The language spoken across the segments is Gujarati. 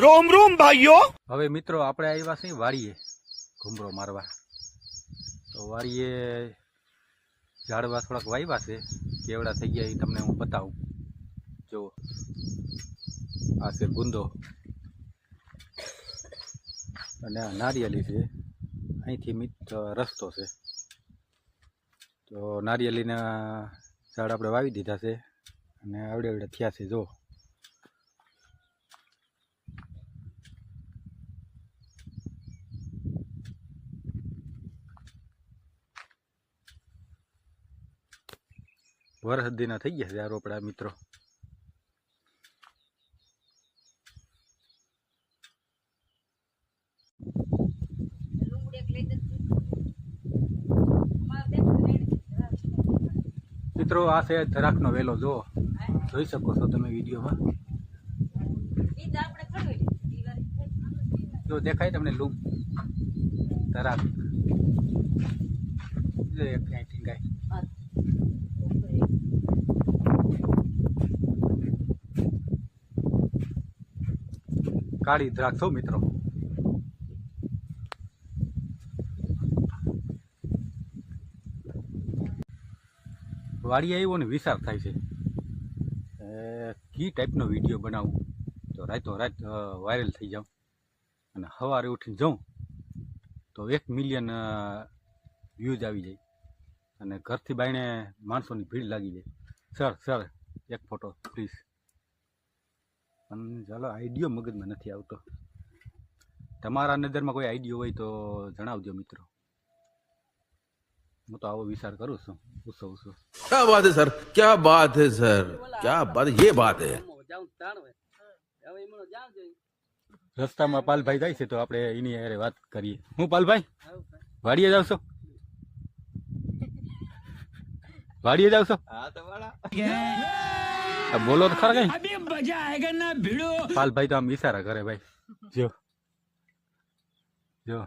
રોમ રોમ ભાઈઓ। હવે મિત્રો આપણે આવ્યા છીએ વાડીએ ઘૂમરો મારવા। તો વાડીએ ઝાડવા થોડાક વાવ્યા છે, કેવડા થઈ ગયા એ તમને હું બતાવું। જો આ છે ગુંદો અને આ નારિયેલી છે, અહીંથી રસ્તો છે। તો નારિયેલીના ઝાડ આપણે વાવી દીધા છે અને આવડે આવડે થયા છે। જો વરહદીના થઈ ગયા છે આ રોપડા મિત્રો। મિત્રો આ છે ધરાકનો વેલો, જો જોઈ શકો છો તમે વિડીયોમાં। જો દેખાય તમને લૂમ ધરાક કાળી દ્રાક્ષો મિત્રો। વાડી આવ્યો ને વિચાર થાય છે કી ટાઈપનો વિડીયો બનાવું તો રાતો રાત વાયરલ થઈ જાઉં અને સવારે ઉઠીને જાઉં તો 1 મિલિયન વ્યૂઝ આવી જાય અને ઘરથી બાયણે માણસોની ભીડ લાગી જાય। સર એક ફોટો પ્લીઝ। પણ ચાલો આઈડિયો મગજમાં નથી આવતો, તમારા નજરમાં કોઈ આઈડિયો હોય તો જણાવજો મિત્રો। હું તો આવો વિચાર કરું છું। क्या बात है सर, क्या बात है सर, क्या बात, ये बात है। રસ્તામાં પાલભાઈ જાય છે તો આપણે એની હારે વાત કરીએ। હું પાલભાઈ વાડીએ જાવ છો? વાડીએ જાવ છો? બોલો તો ખરા કઈ। પાલભાઈ તો આમ ઈશારા કરે ભાઈ। જો જો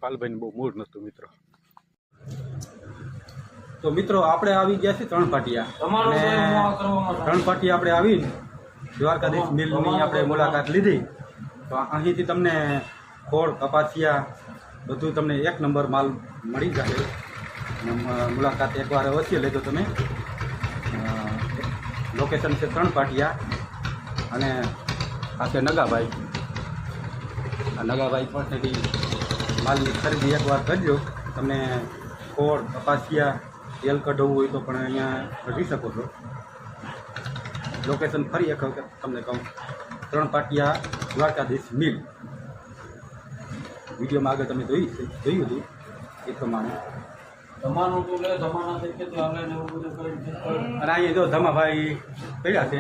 પાલભાઈ બહુ મૂડ નતું મિત્રો। તો મિત્રો આપણે આવી ગયા છીએ ત્રણ પાટિયા આપણે આવીને દ્વારકાધીશ મિલની આપણે મુલાકાત લીધી। તો અહીંથી તમને ખોળ કપાસિયા બધું તમને 1 નંબર માલ મળી જશે। મુલાકાત એકવાર અવશ્ય લેજો તમે। લોકેશન છે ત્રણ પાટિયા અને આ છે નગાભાઈ। આ નગાભાઈ પાસેથી માલની ખરીદી એકવાર કરજો। તમને ખોળ કપાસિયા તેલ કઢાવવું હોય તો પણ અહીંયા કઢી શકો છો। લોકેશન ફરી એક વખત તમને કહું, ત્રણ પાટિયા દ્વારકાધીશ મિલ। વિડીયોમાં આગળ તમે જોયું હતું એ પ્રમાણે। અને અહીંયા જો ધમાભાઈ પડ્યા છે,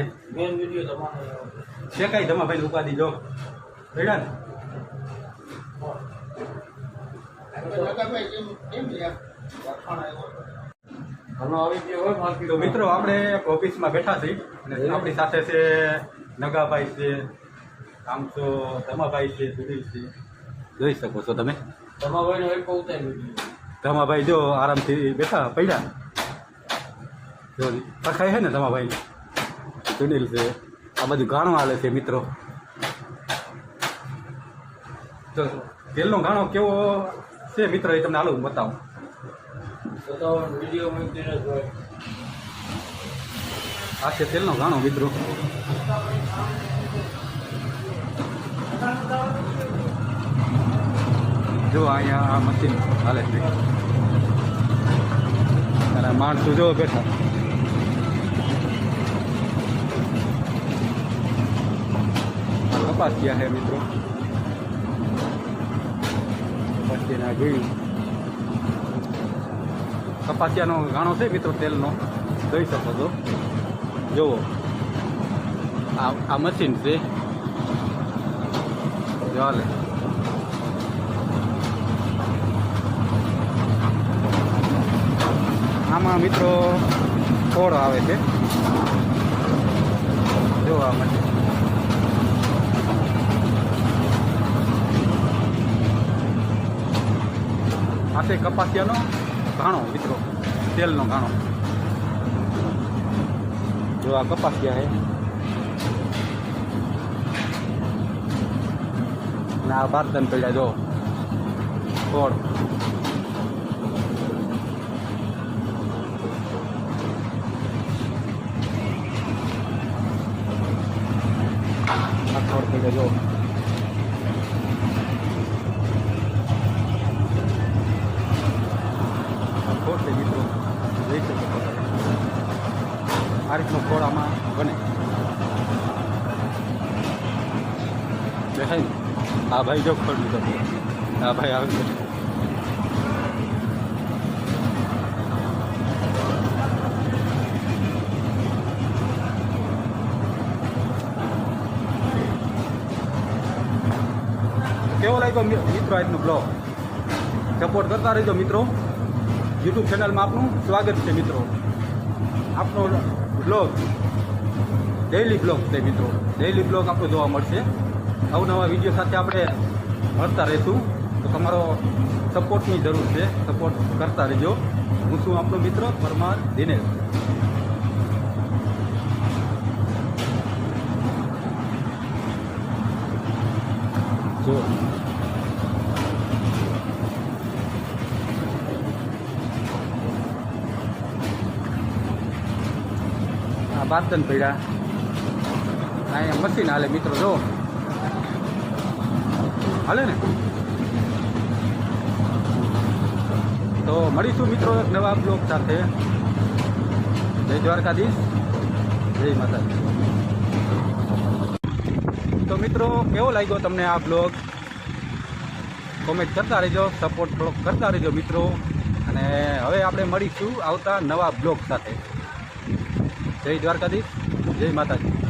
કઈ ધમાભાઈ ઉપાધિ જો પડ્યા ને। તો મિત્રો આપણે ઓફિસમાં બેઠા છીએ અને આપણી સાથે છે નગાભાઈ છે, આમ તો ધમાભાઈ છે, સુધીર છે, જોઈ શકો છો તમે। ધમાભાઈ જો આરામથી બેઠા પડ્યા, જો પખાય છે ને ધમાભાઈ। સુનિલ છે, આ બધું ઘાણું હાલે છે મિત્રો। તો તેલનો ઘાણો કેવો છે મિત્રો એ તમને હાલો હું બતાવું। આ છે તેલનો ઘાણો મિત્રો। જો અહીંયા આ મશીન હાલે છે અને માણસો જો બેઠા। કપાસિયા છે મિત્રો, કપાસિયાના જોયું કપાસિયાનો ઘાણો છે મિત્રો તેલનો, જોઈ શકો છો। જુઓ આ મશીન છે, ચાલે। આમાં મિત્રો ખોળ આવે છે, જો આ મશીન આ છે કપાસિયાનો ઘાણો મિત્રો, તેલનો ઘાણો. જો આ કપાસિયા છે ને આ બારદાન પડ્યા જો ખોળ. આ ખોળ પડ્યા જો. ખોળ છે મિત્રો, જોઈ શકો છો. આ રીતનો ખોળ આમાં બને. દેખાય ને આ ભાઈ જો ખોળ લીધો, આ ભાઈ આવે છે. કેવો લાગ્યો મિત્રો આજનો બ્લોગ? સપોર્ટ કરતા રહેજો મિત્રો. યુટ્યુબ ચેનલમાં આપનું સ્વાગત છે મિત્રો. આપનો બ્લોગ ડેઇલી બ્લોગ છે મિત્રો. ડેઇલી બ્લોગ આપણો જોવા મળશે. અવનવા વિડીયો સાથે આપણે મળતા રહીશું. તો તમારો સપોર્ટની જરૂર છે. સપોર્ટ કરતા રહેજો. હું છું આપણો મિત્ર પરમાર દિનેશ. જો આ બારદાન પડ્યા. અહીંયા મશીન હાલે મિત્રો, જો હાલે ને. તો મળીશું મિત્રો એક નવા બ્લોગ સાથે. જય દ્વારકાધીશ, જય માતાજી. તો મિત્રો કેવો લાગ્યો તમને આ બ્લોગ? કોમેન્ટ કરતા રહેજો, સપોર્ટ થોડોક કરતા રહેજો મિત્રો. અને હવે આપણે મળીશું આવતા નવા બ્લોગ સાથે. જય દ્વારકાધીશ, જય માતાજી.